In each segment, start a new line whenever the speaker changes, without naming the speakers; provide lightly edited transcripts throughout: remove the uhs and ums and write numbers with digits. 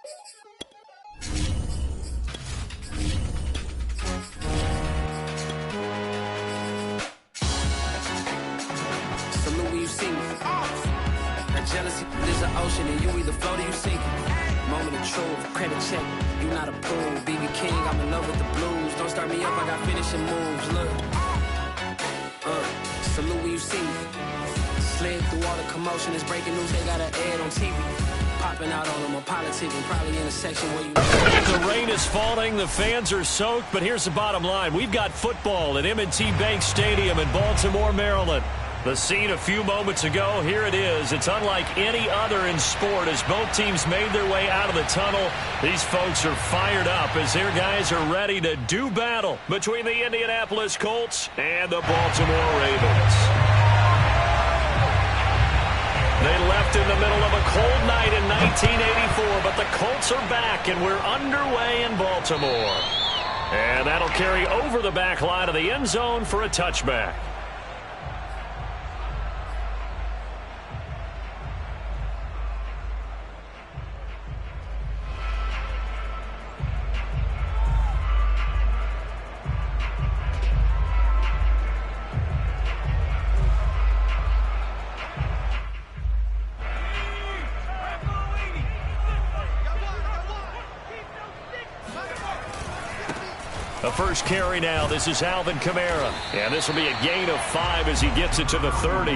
Salute when you see me. That jealousy is an ocean and you either float or you sink. Moment of truth, credit check, you not approved. BB King, I'm in love with the blues. Don't start me up, I got finishing moves. Look, salute when you see me. Slid through all the commotion, it's breaking news, they got an ad on TV. Popping out on them, I'm politicking, probably in a section where you...
The rain is falling, the fans are soaked, but here's the bottom line. We've got football at M&T Bank Stadium in Baltimore, Maryland. The scene a few moments ago, here it is. It's unlike any other in sport as both teams made their way out of the tunnel. These folks are fired up as their guys are ready to do battle between the Indianapolis Colts and the Baltimore Ravens. They left in the middle of a cold night in 1984, but the Colts are back and we're underway in Baltimore. And that'll carry over the back line of the end zone for a touchback. The first carry now. This is Alvin Kamara. And this will be a gain of 5 as he gets it to the 30.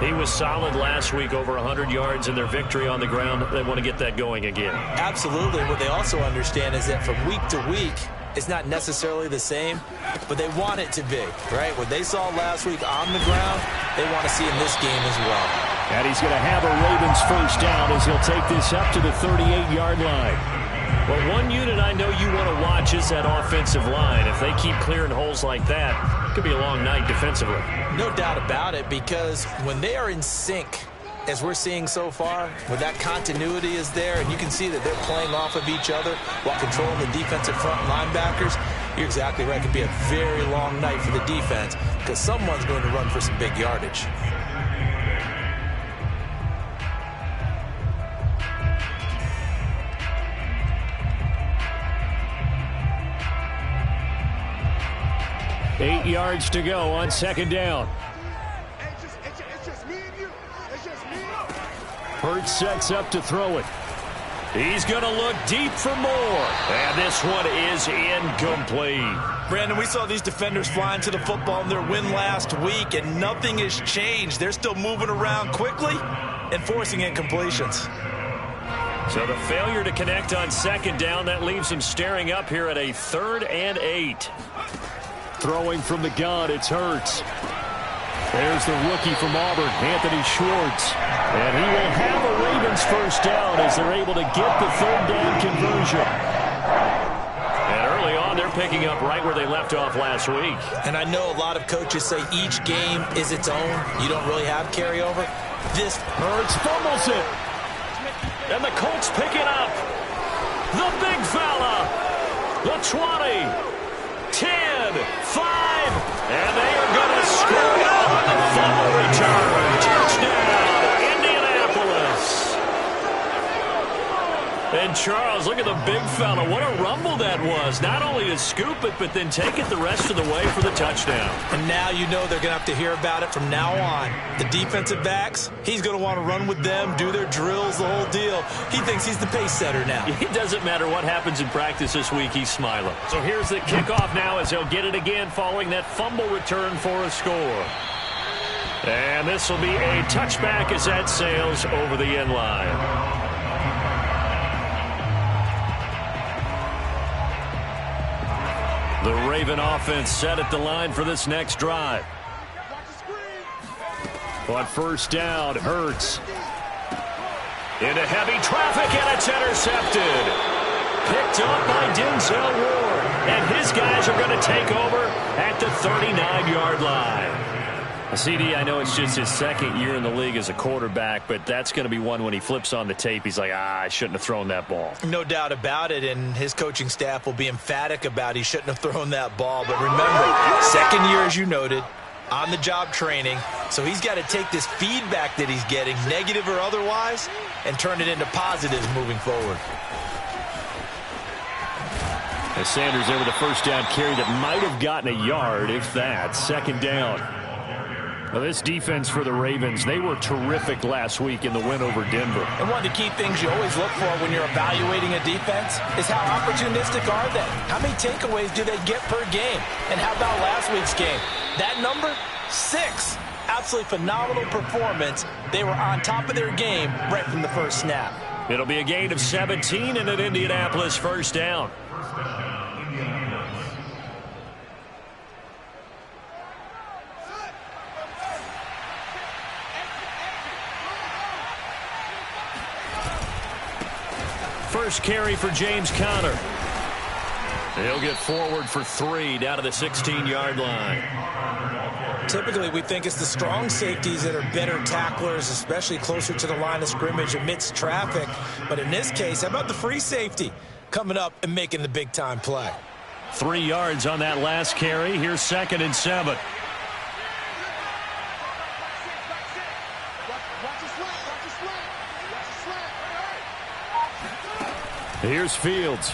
He was solid last week, over 100 yards in their victory on the ground. They want to get that going again.
Absolutely. What they also understand is that from week to week, it's not necessarily the same, but they want it to be, right? What they saw last week on the ground, they want to see in this game as well.
And he's going to have a Ravens first down as he'll take this up to the 38-yard line. Well, one unit I know you want to watch is that offensive line. If they keep clearing holes like that, it could be a long night defensively.
No doubt about it, because when they are in sync, as we're seeing so far, when that continuity is there, and you can see that they're playing off of each other while controlling the defensive front linebackers, you're exactly right. It could be a very long night for the defense because someone's going to run for some big yardage.
Eight yards to go on second down. Hurts sets up to throw it. He's going to look deep for more. And this one is incomplete.
Brandon, we saw these defenders flying to the football in their win last week, and nothing has changed. They're still moving around quickly and forcing incompletions.
So the failure to connect on second down, that leaves them staring up here at a 3rd and 8. Throwing from the gun, it's Hurts. There's the rookie from Auburn, Anthony Schwartz. And he will have a Ravens first down as they're able to get the 3rd down conversion. And early on, they're picking up right where they left off last week.
And I know a lot of coaches say each game is its own. You don't really have carryover. This
Hurts fumbles it. And the Colts pick it up. The big fella. The 20. 10, 5, and they are going to score on the fumble return. Touchdown, Indianapolis. And Charles, look at the big fella. What a rumble that was. Not only to scoop it, but then take it the rest of the way for the touchdown.
And now you know they're going to have to hear about it from now on. The defensive backs, he's going to want to run with them, do their drills, the whole deal. He thinks he's the pace setter now.
It doesn't matter what happens in practice this week, he's smiling. So here's the kickoff now as he'll get it again following that fumble return for a score. And this will be a touchback as that sails over the end line. The Raven offense set at the line for this next drive. On first down, Hurts. Into heavy traffic, and it's intercepted. Picked up by Denzel Ward. And his guys are going to take over at the 39-yard line. CD, I know it's just his second year in the league as a quarterback, but that's going to be one when he flips on the tape. He's like, I shouldn't have thrown that ball.
No doubt about it, and his coaching staff will be emphatic about he shouldn't have thrown that ball. But remember, second year, as you noted, on-the-job training. So he's got to take this feedback that he's getting, negative or otherwise, and turn it into positives moving forward.
As Sanders there with a first down carry that might have gotten a yard, if that. Second down. Well, this defense for the Ravens, they were terrific last week in the win over Denver.
And one of the key things you always look for when you're evaluating a defense is how opportunistic are they? How many takeaways do they get per game? And how about last week's game? That number? 6. Absolutely phenomenal performance. They were on top of their game right from the first snap.
It'll be a gain of 17 and an Indianapolis first down. First carry for James Conner. He'll get forward for 3 down to the 16-yard line.
Typically, we think it's the strong safeties that are better tacklers, especially closer to the line of scrimmage amidst traffic. But in this case, how about the free safety coming up and making the big-time play?
3 yards on that last carry. Here's 2nd and 7. Here's Fields.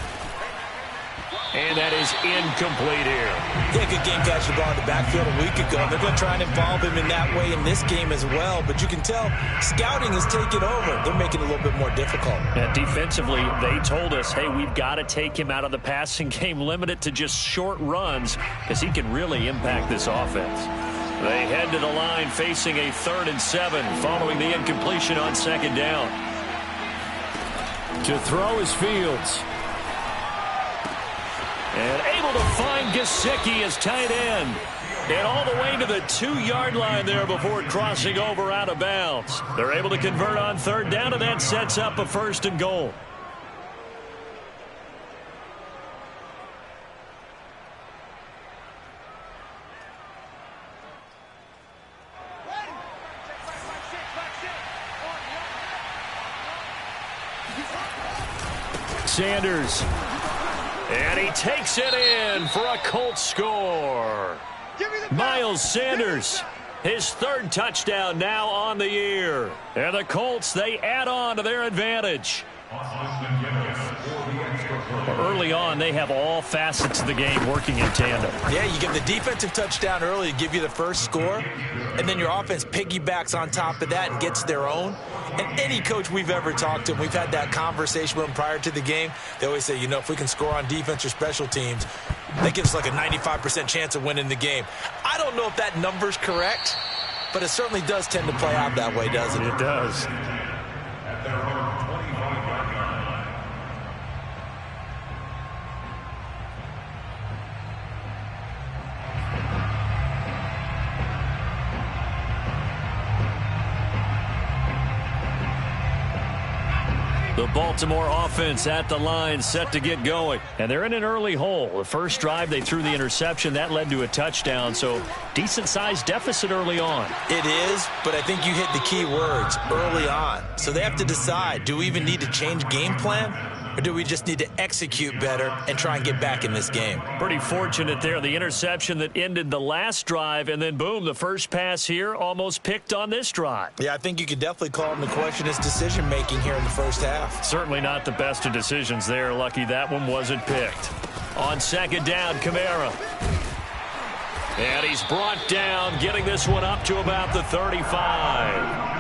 And that is incomplete here.
Yeah, good game catching the ball in the backfield a week ago. They're going to try and involve him in that way in this game as well. But you can tell scouting has taken over. They're making it a little bit more difficult.
And defensively, they told us, hey, we've got to take him out of the passing game, limit it to just short runs, because he can really impact this offense. They head to the line facing a 3rd and 7 following the incompletion on 2nd down. To throw is Fields. And able to find Gesicki as tight end. And all the way to the 2-yard line there before crossing over out of bounds. They're able to convert on 3rd down, and that sets up a 1st and goal. Sanders. And he takes it in for a Colts score. Miles Sanders, his 3rd touchdown now on the year. And the Colts, they add on to their advantage. Early on, they have all facets of the game working in tandem.
Yeah, you get the defensive touchdown early to give you the first score, and then your offense piggybacks on top of that and gets their own. And any coach we've ever talked to, we've had that conversation with them prior to the game, they always say, you know, if we can score on defense or special teams, that gives us like a 95% chance of winning the game. I don't know if that number's correct, but it certainly does tend to play out that way, doesn't it?
It does. The Baltimore offense at the line, set to get going. And they're in an early hole. The first drive, they threw the interception. That led to a touchdown, so decent-sized deficit early on.
It is, but I think you hit the key words, early on. So they have to decide, do we even need to change game plan? Or do we just need to execute better and try and get back in this game?
Pretty fortunate there. The interception that ended the last drive, and then, boom, the first pass here almost picked on this drive.
Yeah, I think you could definitely call into question his decision-making here in the first half.
Certainly not the best of decisions there. Lucky that one wasn't picked. On 2nd down, Kamara. And he's brought down, getting this one up to about the 35.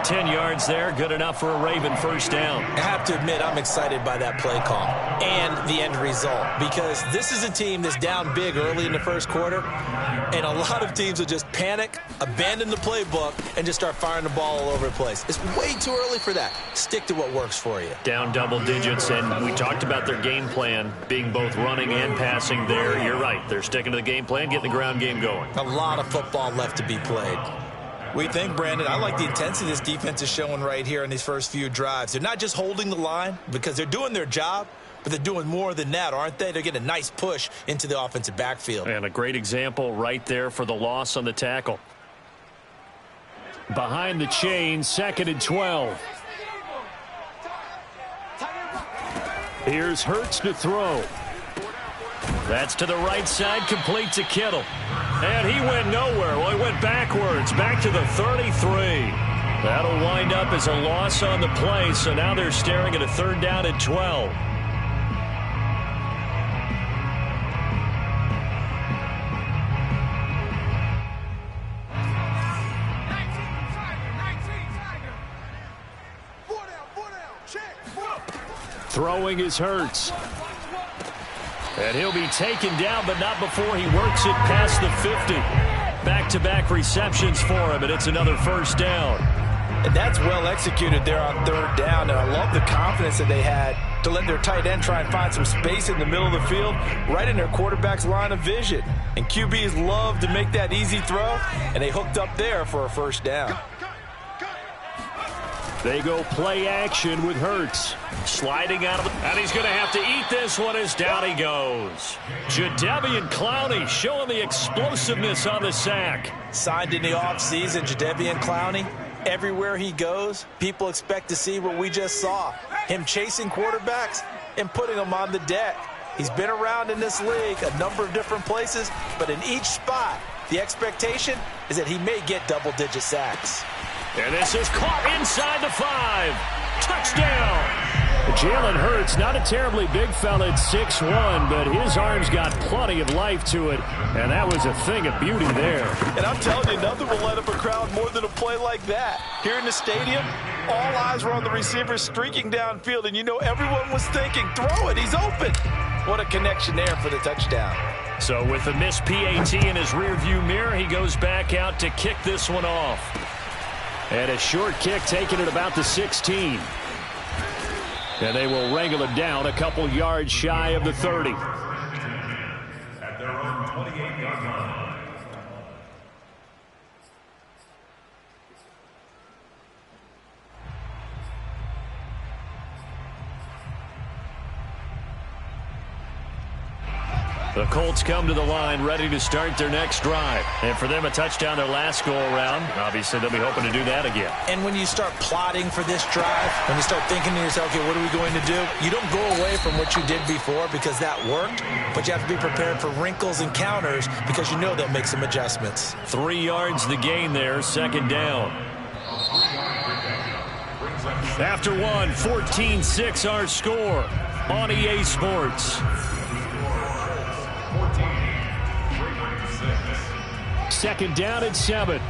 10 yards there, good enough for a Raven first down.
I have to admit, I'm excited by that play call and the end result, because this is a team that's down big early in the first quarter, and a lot of teams will just panic, abandon the playbook, and just start firing the ball all over the place. It's way too early for that. Stick to what works for you.
Down double digits, and we talked about their game plan being both running and passing there. You're right. They're sticking to the game plan, getting the ground game going.
A lot of football left to be played. We think, Brandon, I like the intensity this defense is showing right here in these first few drives. They're not just holding the line because they're doing their job, but they're doing more than that, aren't they? They're getting a nice push into the offensive backfield.
And a great example right there for the loss on the tackle. Behind the chain, 2nd and 12. Here's Hurts to throw. That's to the right side, complete to Kittle. And he went nowhere. Well, he went backwards, back to the 33. That'll wind up as a loss on the play, so now they're staring at a 3rd down and 12. Throwing is Hurts. And he'll be taken down, but not before he works it past the 50. Back-to-back receptions for him, and it's another 1st down.
And that's well executed there on 3rd down, and I love the confidence that they had to let their tight end try and find some space in the middle of the field, right in their quarterback's line of vision. And QBs love to make that easy throw, and they hooked up there for a 1st down.
They go play action with Hurts. Sliding out of it. And he's going to have to eat this one as down he goes. Jadeveon Clowney showing the explosiveness on the sack.
Signed in the offseason, Jadeveon Clowney. Everywhere he goes, people expect to see what we just saw. Him chasing quarterbacks and putting them on the deck. He's been around in this league a number of different places, but in each spot, the expectation is that he may get double-digit sacks.
And this is caught inside the 5. Touchdown! Jalen Hurts, not a terribly big fella at 6'1", but his arms got plenty of life to it, and that was a thing of beauty there.
And I'm telling you, nothing will light up a crowd more than a play like that. Here in the stadium, all eyes were on the receiver streaking downfield, and you know everyone was thinking, throw it, he's open. What a connection there for the touchdown.
So with the missed PAT in his rearview mirror, he goes back out to kick this one off. And a short kick taken at about the 16. And they will wrangle it down a couple yards shy of the 30.
At their own 28-yard line.
The Colts come to the line ready to start their next drive. And for them, a touchdown their last go-around. Obviously, they'll be hoping to do that again.
And when you start plotting for this drive, when you start thinking to yourself, okay, what are we going to do? You don't go away from what you did before because that worked, but you have to be prepared for wrinkles and counters because you know they'll make some adjustments.
3 yards the gain there, 2nd down. After one, 14-6 our score on EA Sports. 2nd down and 7.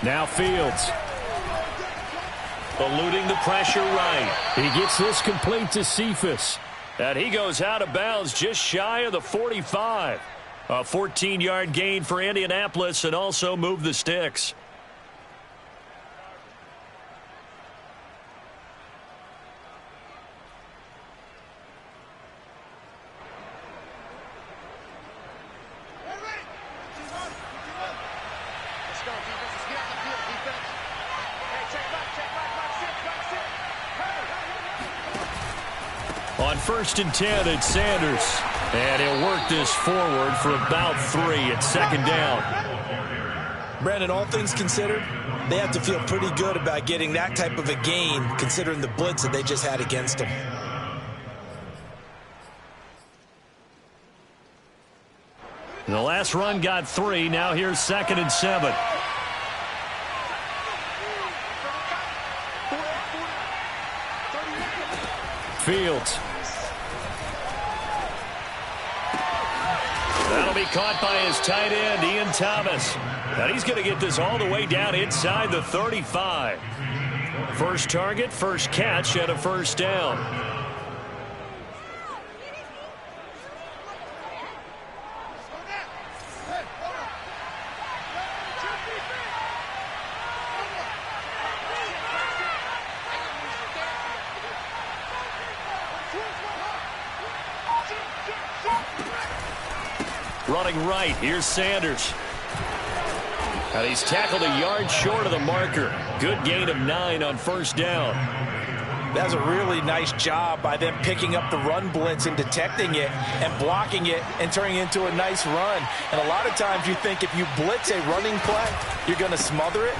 Now Fields. Eluding the pressure right. He gets this complete to Cephas. And he goes out of bounds just shy of the 45. A 14-yard gain for Indianapolis and also move the sticks. On 1st and 10, it's Sanders. And he'll work this forward for about 3 at 2nd down.
Brandon, all things considered, they have to feel pretty good about getting that type of a gain considering the blitz that they just had against them.
The last run got 3. Now here's 2nd and 7. Fields. That'll be caught by his tight end, Ian Thomas. And he's going to get this all the way down inside the 35. First target, first catch, and a 1st down. Running right, here's Sanders. And he's tackled a yard short of the marker. Good gain of 9 on 1st down.
That's a really nice job by them picking up the run blitz and detecting it and blocking it and turning it into a nice run. And a lot of times you think if you blitz a running play, you're going to smother it.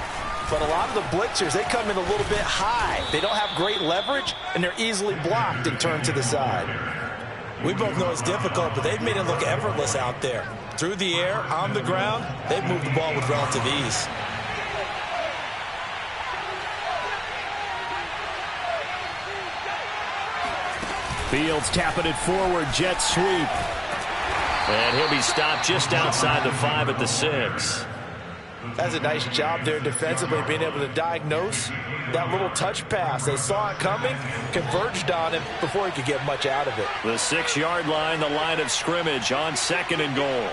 But a lot of the blitzers, they come in a little bit high. They don't have great leverage, and they're easily blocked and turned to the side. We both know it's difficult, but they've made it look effortless out there. Through the air, on the ground, they've moved the ball with relative ease.
Fields tapping it forward, jet sweep. And he'll be stopped just outside the 5 at the 6.
That's a nice job there defensively, being able to diagnose that little touch pass. They saw it coming, converged on him before he could get much out of it.
The 6-yard line, the line of scrimmage on 2nd and goal.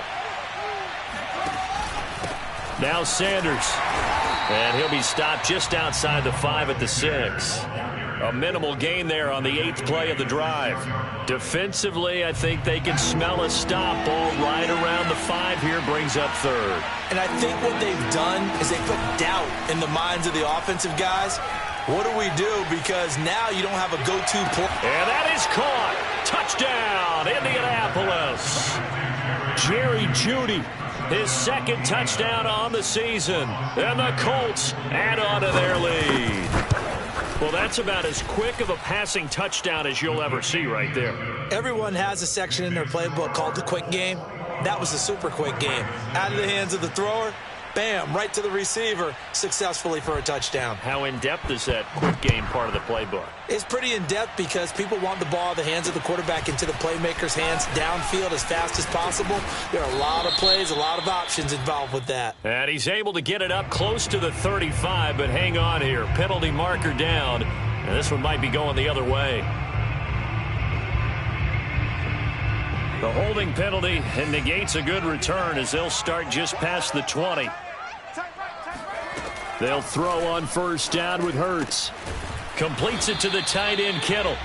Now Sanders. And he'll be stopped just outside the 5 at the 6. A minimal gain there on the 8th play of the drive. Defensively, I think they can smell a stop. Ball right around the 5 here, brings up 3rd.
And I think what they've done is they put doubt in the minds of the offensive guys. What do we do? Because now you don't have a go-to play.
And that is caught. Touchdown, Indianapolis. Jerry Jeudy, his 2nd touchdown on the season. And the Colts add on to their lead. Well, that's about as quick of a passing touchdown as you'll ever see right there.
Everyone has a section in their playbook called the quick game. That was a super quick game. Out of the hands of the thrower, bam, right to the receiver, successfully for a touchdown.
How in-depth is that quick game part of the playbook?
It's pretty in-depth because people want the ball out of the hands of the quarterback into the playmaker's hands downfield as fast as possible. There are a lot of plays, a lot of options involved with that.
And he's able to get it up close to the 35, but hang on here. Penalty marker down, and this one might be going the other way. The holding penalty and negates a good return as they'll start just past the 20. They'll throw on 1st down with Hurts. Completes it to the tight end, Kittle.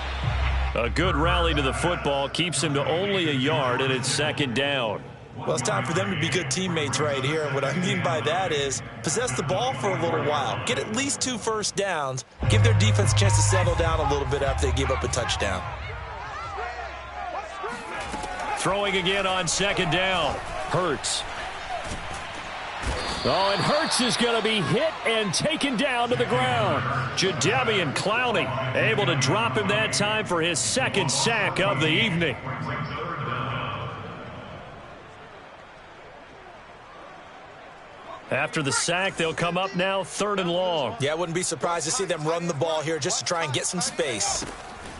A good rally to the football keeps him to only a yard, and it's 2nd down.
Well, it's time for them to be good teammates right here. And what I mean by that is possess the ball for a little while. Get at least 2 first downs. Give their defense a chance to settle down a little bit after they give up a touchdown.
Throwing again on 2nd down. Hurts. Oh, and Hurts is going to be hit and taken down to the ground. Jadeveon Clowney able to drop him that time for his 2nd sack of the evening. After the sack, they'll come up now 3rd and long.
Yeah, I wouldn't be surprised to see them run the ball here just to try and get some space.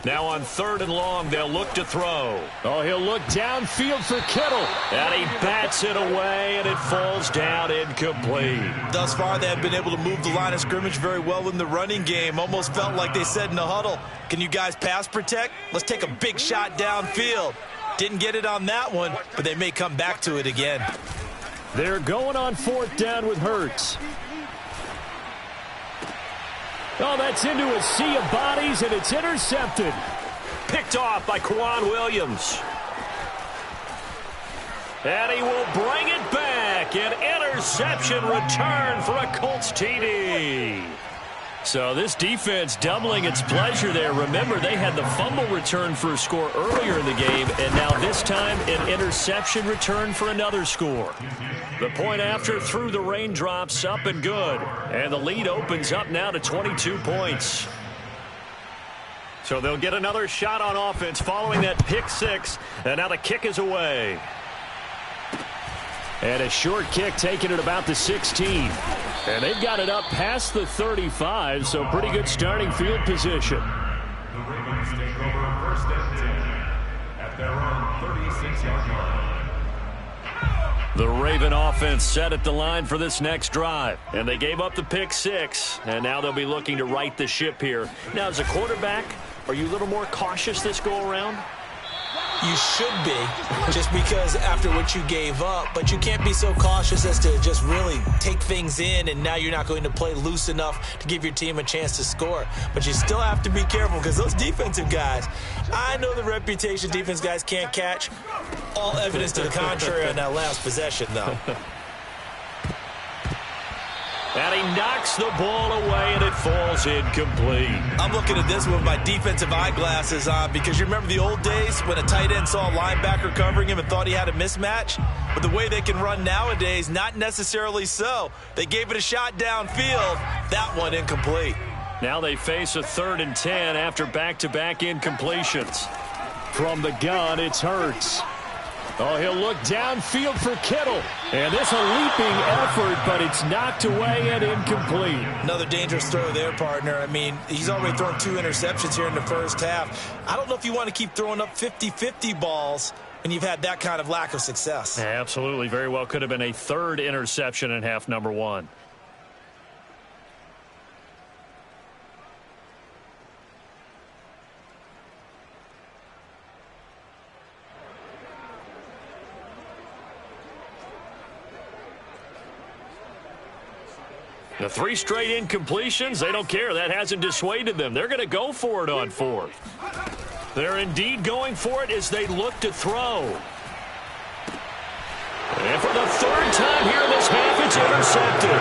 Now on 3rd and long, they'll look to throw. Oh, he'll look downfield for Kittle. And he bats it away, and it falls down incomplete.
Thus far, they have been able to move the line of scrimmage very well in the running game. Almost felt like they said in the huddle, can you guys pass protect? Let's take a big shot downfield. Didn't get it on that one, but they may come back to it again.
They're going on 4th down with Hurts. Oh, that's into a sea of bodies, and it's intercepted. Picked off by Quan Williams. And he will bring it back. An interception return for a Colts TD. So this defense doubling its pleasure there. Remember, they had the fumble return for a score earlier in the game, and now this time an interception return for another score. The point after through the raindrops, up and good. And the lead opens up now to 22 points. So they'll get another shot on offense following that pick 6, and now the kick is away. And a short kick taken at about the 16. And they've got it up past the 35, so pretty good starting field position.
The Ravens take over 1st and 10 at their own 36-yard line.
The Raven offense set at the line for this next drive. And they gave up the pick 6, and now they'll be looking to right the ship here. Now, as a quarterback, are you a little more cautious this go-around?
You should be, just because after what you gave up. But you can't be so cautious as to just really take things in, and now you're not going to play loose enough to give your team a chance to score. But you still have to be careful because those defensive guys, I know the reputation defense guys can't catch. All evidence to the contrary on that last possession, though.
And he knocks the ball away, and it falls incomplete.
I'm looking at this with my defensive eyeglasses on because you remember the old days when a tight end saw a linebacker covering him and thought he had a mismatch? But the way they can run nowadays, not necessarily so. They gave it a shot downfield. That one incomplete.
Now they face a 3rd and 10 after back-to-back incompletions. From the gun, it's Hurts. Oh, he'll look downfield for Kittle. And this a leaping effort, but it's knocked away and incomplete.
Another dangerous throw there, partner. I mean, he's already thrown 2 interceptions here in the first half. I don't know if you want to keep throwing up 50-50 balls when you've had that kind of lack of success.
Yeah, absolutely. Very well could have been a 3rd interception in half number 1. The 3 straight incompletions, they don't care. That hasn't dissuaded them. They're going to go for it on 4th. They're indeed going for it as they look to throw. And for the 3rd time here in this half, it's intercepted.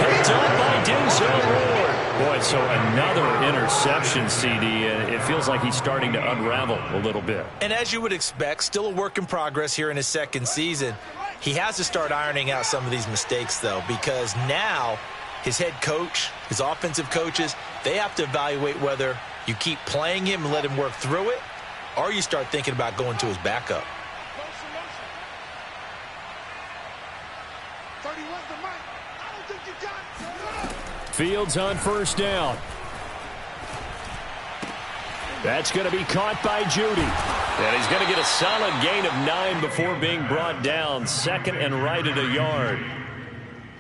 Picked up by Denzel Ward. Boy, so another interception, CD. It feels like he's starting to unravel a little bit.
And as you would expect, still a work in progress here in his 2nd season. He has to start ironing out some of these mistakes, though, because now his head coach, his offensive coaches, they have to evaluate whether you keep playing him and let him work through it, or you start thinking about going to his backup.
Fields on 1st down. That's going to be caught by Judy. And he's going to get a solid gain of 9 before being brought down. 2nd and right at a yard.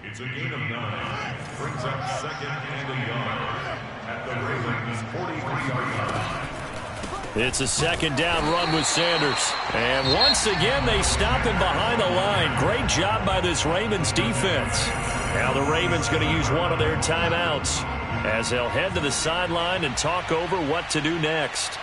It's a gain of 9. Brings up 2nd and a yard at the Ravens' 43-yard line.
It's a 2nd down run with Sanders. And once again, they stop him behind the line. Great job by this Ravens defense. Now the Ravens going to use one of their timeouts as they'll head to the sideline and talk over what to do next.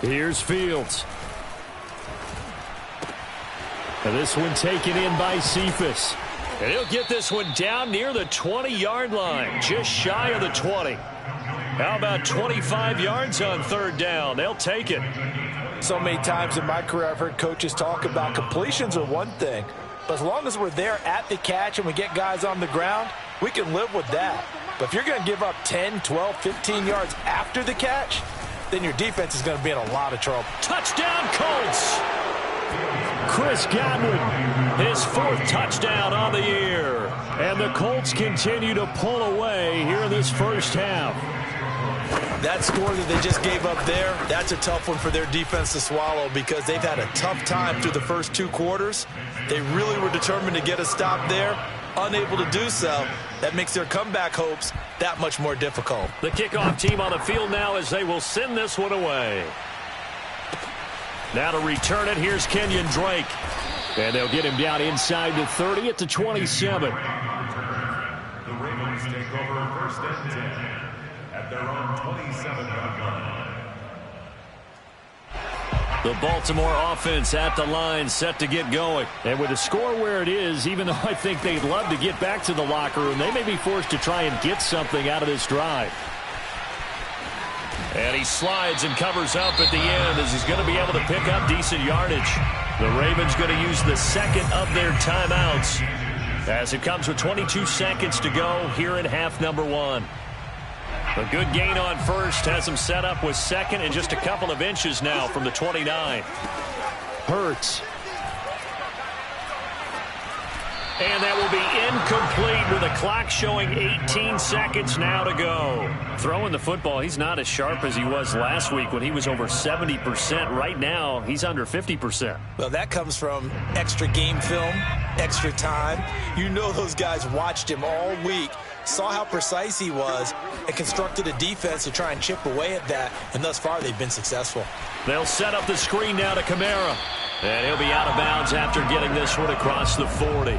Here's Fields. And this one taken in by Cephas. And he'll get this one down near the 20-yard line, just shy of the 20. How about 25 yards on 3rd down? They'll take it.
So many times in my career I've heard coaches talk about completions are one thing, but as long as we're there at the catch and we get guys on the ground, we can live with that. But if you're going to give up 10, 12, 15 yards after the catch, then your defense is going to be in a lot of trouble.
Touchdown, Colts! Chris Godwin, his 4th touchdown on the year. And the Colts continue to pull away here in this first half.
That score that they just gave up there, that's a tough one for their defense to swallow because they've had a tough time through the first 2 quarters. They really were determined to get a stop there, unable to do so. That makes their comeback hopes that much more difficult.
The kickoff team on the field now as they will send this one away. Now to return it, here's Kenyon Drake. And they'll get him down inside the 30 at the 27.
The Ravens take over 1st and 10 at their own 27-yard line.
The Baltimore offense at the line, set to get going. And with the score where it is, even though I think they'd love to get back to the locker room, they may be forced to try and get something out of this drive. And he slides and covers up at the end as he's going to be able to pick up decent yardage. The Ravens going to use the 2nd of their timeouts as it comes with 22 seconds to go here in half number 1. A good gain on 1st has him set up with 2nd and just a couple of inches now from the 29. Hurts. And that will be incomplete with a clock showing 18 seconds now to go. Throwing the football, he's not as sharp as he was last week when he was over 70%. Right now, he's under 50%.
Well, that comes from extra game film, extra time. You know those guys watched him all week saw how precise he was, and constructed a defense to try and chip away at that, and thus far they've been successful.
They'll set up the screen now to Kamara, and he'll be out of bounds after getting this one across the 40.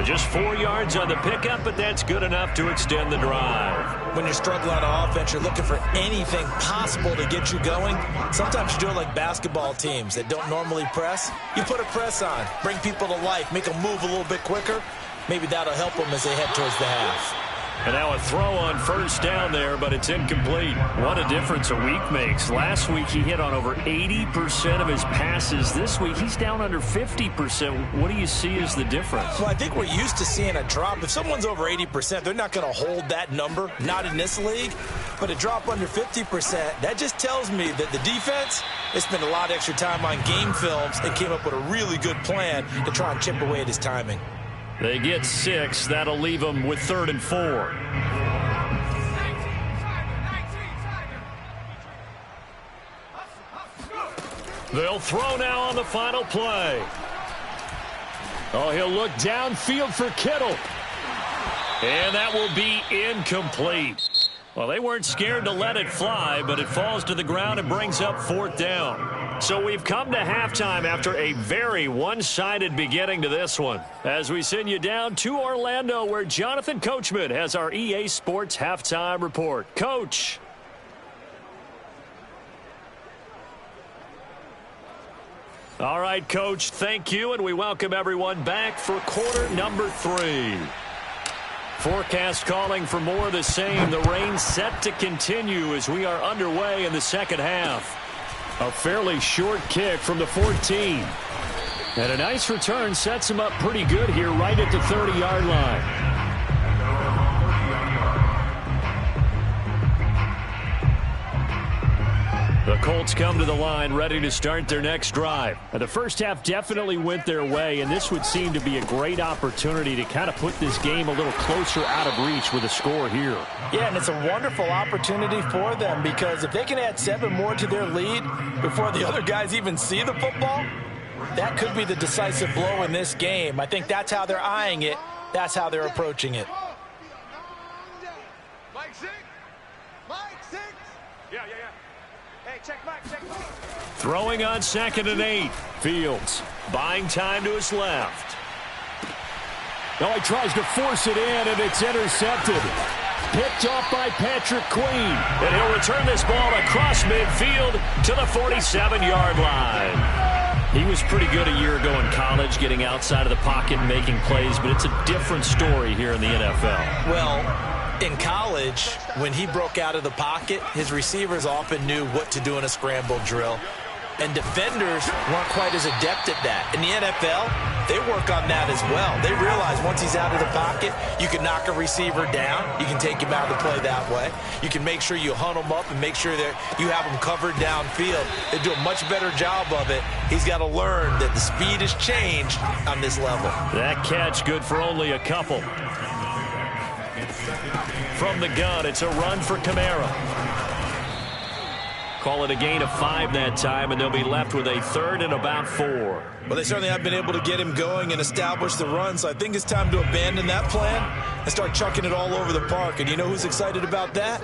Just 4 yards on the pickup, but that's good enough to extend the drive.
When you're struggling on offense, you're looking for anything possible to get you going. Sometimes you do it like basketball teams that don't normally press. You put a press on, bring people to life, make them move a little bit quicker. Maybe that'll help them as they head towards the half.
And now a throw on first down there, but it's incomplete. What a difference a week makes. Last week he hit on over 80% of his passes. This week he's down under 50%. What do you see as the difference?
Well, I think we're used to seeing a drop. If someone's over 80%, they're not going to hold that number, not in this league. But a drop under 50%, that just tells me that the defense, they spent a lot of extra time on game films and came up with a really good plan to try and chip away at his timing.
They get 6. That'll leave them with 3rd and 4. They'll throw now on the final play. Oh, he'll look downfield for Kittle. And that will be incomplete. Well, they weren't scared to let it fly, but it falls to the ground and brings up 4th down. So we've come to halftime after a very one-sided beginning to this one. As we send you down to Orlando, where Jonathan Coachman has our EA Sports Halftime Report. Coach. All right, Coach, thank you, and we welcome everyone back for quarter number 3. Forecast calling for more of the same. The rain set to continue as we are underway in the second half. A fairly short kick from the 14. And a nice return sets him up pretty good here right at the 30-yard line. The Colts come to the line ready to start their next drive. And the first half definitely went their way, and this would seem to be a great opportunity to kind of put this game a little closer out of reach with a score here.
Yeah, and it's a wonderful opportunity for them because if they can add 7 more to their lead before the other guys even see the football, that could be the decisive blow in this game. I think that's how they're eyeing it. That's how they're approaching it.
Mike 6. Mike 6. Yeah. Hey, check Mike.
Throwing on 2nd and 8. Fields buying time to his left. Now he tries to force it in, and it's intercepted. Picked off by Patrick Queen. And he'll return this ball across midfield to the 47-yard line. He was pretty good a year ago in college, getting outside of the pocket and making plays, but it's a different story here in the NFL.
Well, in college, when he broke out of the pocket, his receivers often knew what to do in a scramble drill. And defenders weren't quite as adept at that. In the NFL, they work on that as well. They realize once he's out of the pocket, you can knock a receiver down. You can take him out of the play that way. You can make sure you hunt him up and make sure that you have him covered downfield. They do a much better job of it. He's got to learn that the speed has changed on this level.
That catch good for only a couple. From the gun, it's a run for Kamara. Call it a gain of 5 that time, and they'll be left with a 3rd and about 4.
Well, they certainly have been able to get him going and establish the run, so I think it's time to abandon that plan and start chucking it all over the park. And you know who's excited about that?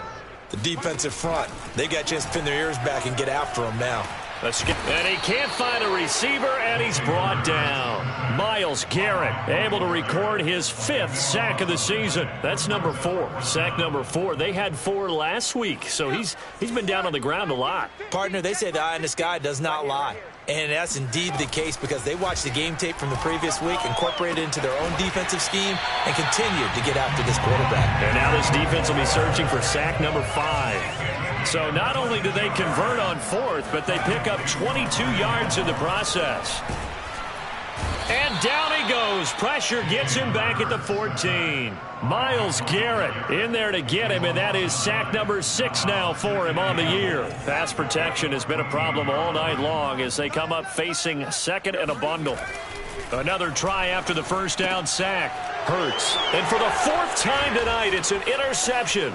The defensive front. They got a chance to pin their ears back and get after him now.
And he can't find a receiver, and he's brought down. Myles Garrett able to record his 5th sack of the season. That's number 4. Sack number 4. They had 4 last week, so he's been down on the ground a lot.
Partner, they say the eye in the sky does not lie. And that's indeed the case because they watched the game tape from the previous week, incorporated it into their own defensive scheme, and continued to get after this quarterback.
And now this defense will be searching for sack number 5. So not only do they convert on 4th, but they pick up 22 yards in the process. And down he goes. Pressure gets him back at the 14. Myles Garrett in there to get him, and that is sack number 6 now for him on the year. Pass protection has been a problem all night long as they come up facing 2nd and a bundle. Another try after the first down sack. Hurts. And for the 4th time tonight, it's an interception.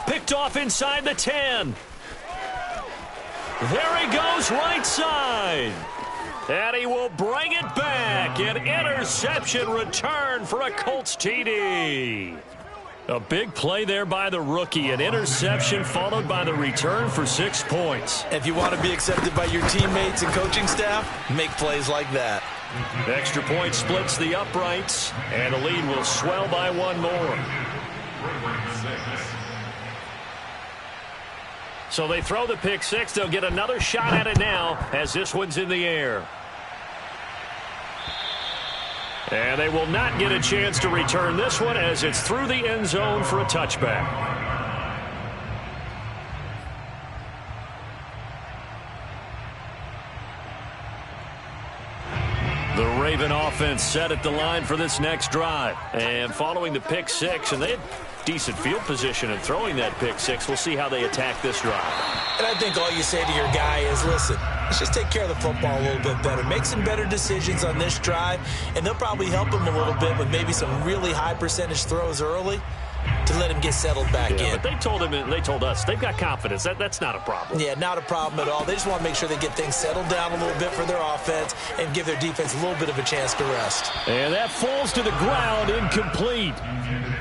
Picked off inside the 10. There he goes right side. And he will bring it back. An interception return for a Colts TD. A big play there by the rookie. An interception followed by the return for 6 points.
If you want to be accepted by your teammates and coaching staff, make plays like that.
Extra point splits the uprights, and the lead will swell by one more. So they throw the pick six. They'll get another shot at it now as this one's in the air. And they will not get a chance to return this one as it's through the end zone for a touchback. The Raven offense set at the line for this next drive. And following the pick six, and they had decent field position in throwing that pick six. We'll see how they attack this drive.
And I think all you say to your guy is, listen, let's just take care of the football a little bit better. Make some better decisions on this drive, and they'll probably help him a little bit with maybe some really high percentage throws early to let him get settled back in.
But they told him, and they told us, they've got confidence. That's not a problem.
Yeah, not a problem at all. They just want to make sure they get things settled down a little bit for their offense and give their defense a little bit of a chance to rest.
And that falls to the ground, incomplete.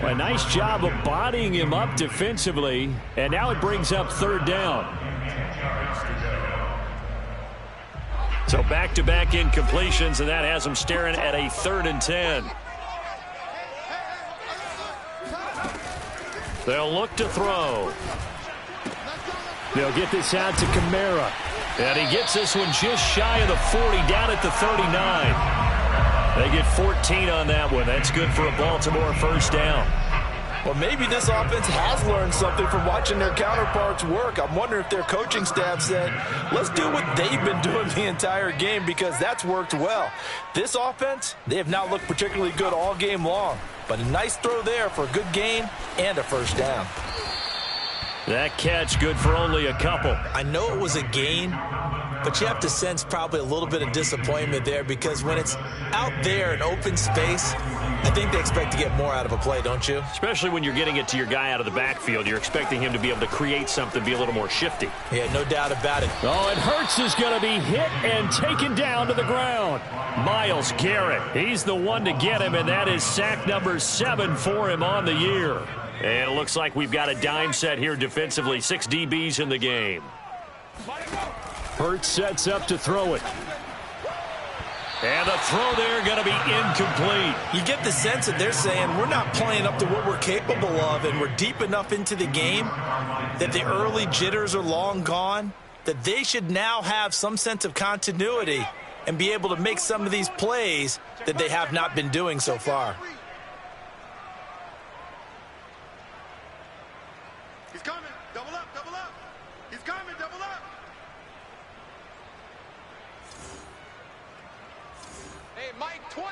A nice job of bodying him up defensively, and now it brings up third down. So back-to-back incompletions, and that has them staring at a 3rd and 10. They'll look to throw. They'll get this out to Kamara. And he gets this one just shy of the 40, down at the 39. They get 14 on that one. That's good for a Baltimore first down.
Well, maybe this offense has learned something from watching their counterparts work. I'm wondering if their coaching staff said, let's do what they've been doing the entire game, because that's worked well. This offense, they have not looked particularly good all game long. But a nice throw there for a good gain and a first down.
That catch good for only a couple.
I know it was a gain, but you have to sense probably a little bit of disappointment there, because when it's out there in open space, I think they expect to get more out of a play, don't you?
Especially when you're getting it to your guy out of the backfield. You're expecting him to be able to create something, be a little more shifty.
Yeah, no doubt about it.
Oh, and Hurts is going to be hit and taken down to the ground. Myles Garrett, he's the one to get him, and that is sack number 7 for him on the year. And it looks like we've got a dime set here defensively. 6 DBs in the game. Hurts sets up to throw it. And the throw there going to be incomplete.
You get the sense that they're saying we're not playing up to what we're capable of, and we're deep enough into the game that the early jitters are long gone, that they should now have some sense of continuity and be able to make some of these plays that they have not been doing so far.
He's coming. Double up, double up. He's coming, double up. Hey, Mike, 20.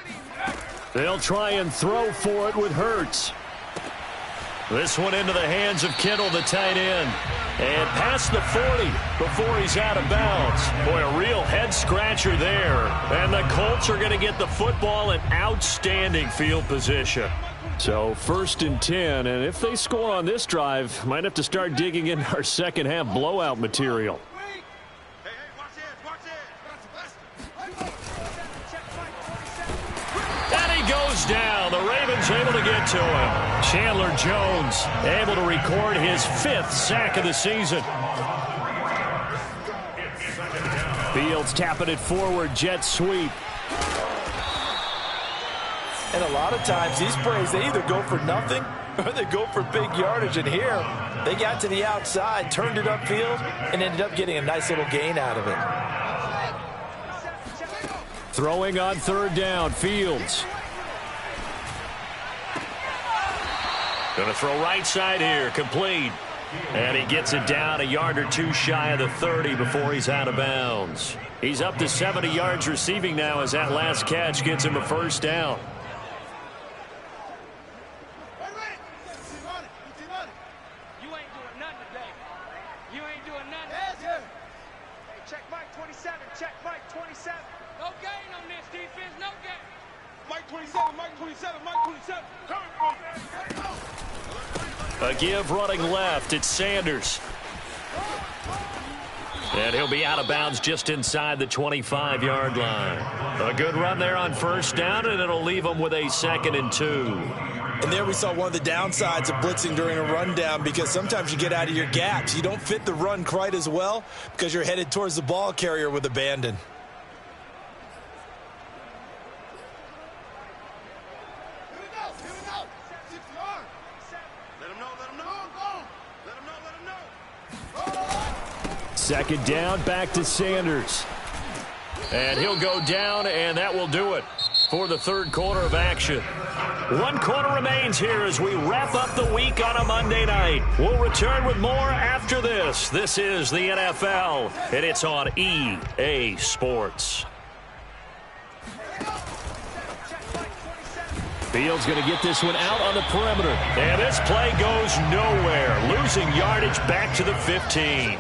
They'll try and throw for it with Hurts. This one into the hands of Kittle, the tight end. And past the 40 before he's out of bounds. Boy, a real head-scratcher there. And the Colts are going to get the football in outstanding field position. So 1st and 10, and if they score on this drive, might have to start digging in our second-half blowout material.
Hey, watch it.
And he goes down. The Ravens able to get to him. Chandler Jones able to record his 5th sack of the season. Fields tapping it forward, jet sweep.
And a lot of times these plays, they either go for nothing or they go for big yardage. And here, they got to the outside, turned it upfield, and ended up getting a nice little gain out of it.
Throwing on 3rd down, Fields. Going to throw right side here, complete. And he gets it down a yard or 2 shy of the 30 before he's out of bounds. He's up to 70 yards receiving now as that last catch gets him a first down.
You ain't doing nothing today. You ain't doing nothing. Yes, sir. Hey, check Mike 27. Check Mike 27. No gain on this defense. No gain. Mike 27. Mike 27. Mike 27.
A give running left. It's Sanders. And he'll be out of bounds just inside the 25-yard line. A good run there on first down, and it'll leave him with a 2nd and 2.
And there we saw one of the downsides of blitzing during a rundown, because sometimes you get out of your gaps. You don't fit the run quite as well because you're headed towards the ball carrier with abandon.
Second down, back to Sanders. And he'll go down, and that will do it for the third quarter of action. 1 quarter remains here as we wrap up the week on a Monday night. We'll return with more after this. This is the NFL, and it's on EA Sports. Fields going to get this one out on the perimeter. And this play goes nowhere. Losing yardage back to the 15.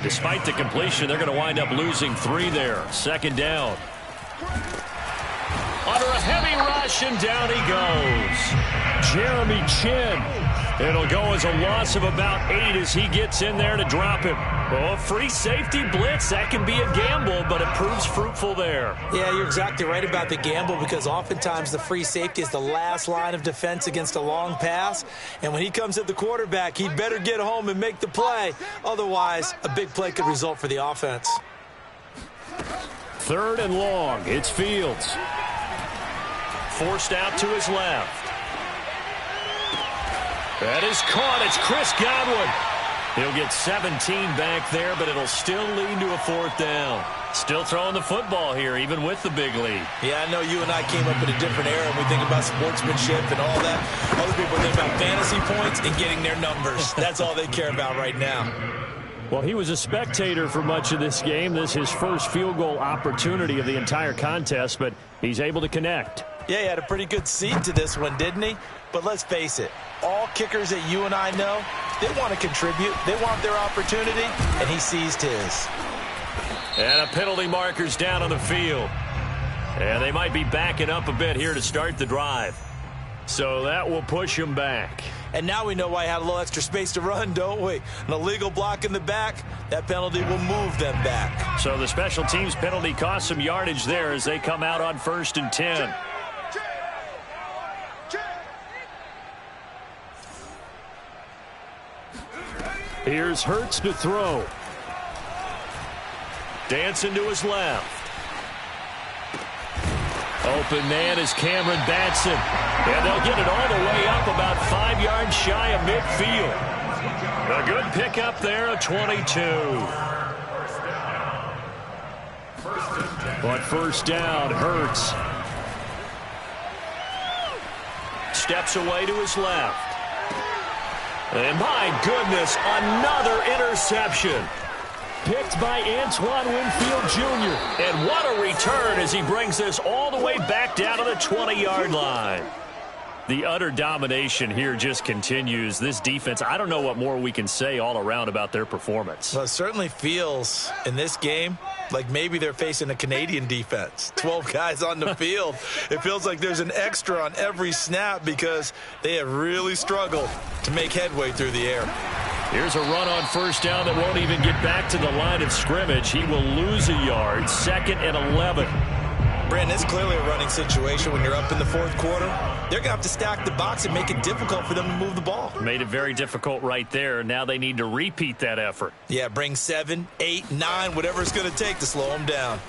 Despite the completion, they're going to wind up losing 3 there. Second down. Under a heavy rush, and down he goes. Jeremy Chin. It'll go as a loss of about 8 as he gets in there to drop him. Oh, free safety blitz. That can be a gamble, but it proves fruitful there.
Yeah, you're exactly right about the gamble, because oftentimes the free safety is the last line of defense against a long pass. And when he comes at the quarterback, he better get home and make the play. Otherwise, a big play could result for the offense.
Third and long. It's Fields. Forced out to his left. That is caught. It's Chris Godwin. He'll get 17 back there, but it'll still lead to a 4th down. Still throwing the football here, even with the big lead.
Yeah, I know you and I came up in a different era, and we think about sportsmanship and all that. Other people think about fantasy points and getting their numbers. That's all they care about right now.
Well, he was a spectator for much of this game. This is his first field goal opportunity of the entire contest, but he's able to connect.
Yeah, he had a pretty good seat to this one, didn't he? But let's face it, all kickers that you and I know, they want to contribute. They want their opportunity, and he seized his.
And a penalty marker's down on the field. And they might be backing up a bit here to start the drive. So that will push him back.
And now we know why he had a little extra space to run, don't we? An illegal block in the back, that penalty will move them back.
So the special teams penalty cost some yardage there as they come out on 1st and 10. Here's Hurts to throw. Dancing to his left. Open man is Cameron Batson. And they'll get it all the way up about 5 yards shy of midfield. A good pickup there of 22. But first down, Hurts. Steps away to his left. And my goodness, another interception. Picked by Antoine Winfield Jr. And what a return as he brings this all the way back down to the 20-yard line. The utter domination here just continues. This defense, I don't know what more we can say all around about their performance.
Well, it certainly feels in this game like maybe they're facing a Canadian defense. 12 guys on the field. It feels like there's an extra on every snap because they have really struggled to make headway through the air.
Here's a run on first down that won't even get back to the line of scrimmage. He will lose a yard. 2nd and 11.
Brandon, it's clearly a running situation when you're up in the 4th quarter. They're going to have to stack the box and make it difficult for them to move the ball.
Made it very difficult right there. Now they need to repeat that effort.
Yeah, bring 7, 8, 9, whatever it's going to take to slow them down.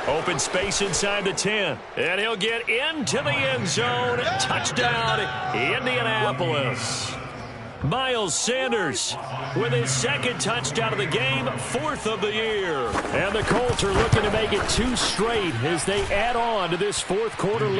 Open space inside the 10. And he'll get into the end zone. Touchdown, Indianapolis. Miles Sanders with his 2nd touchdown of the game, 4th of the year. And the Colts are looking to make it 2 straight as they add on to this 4th quarter lead.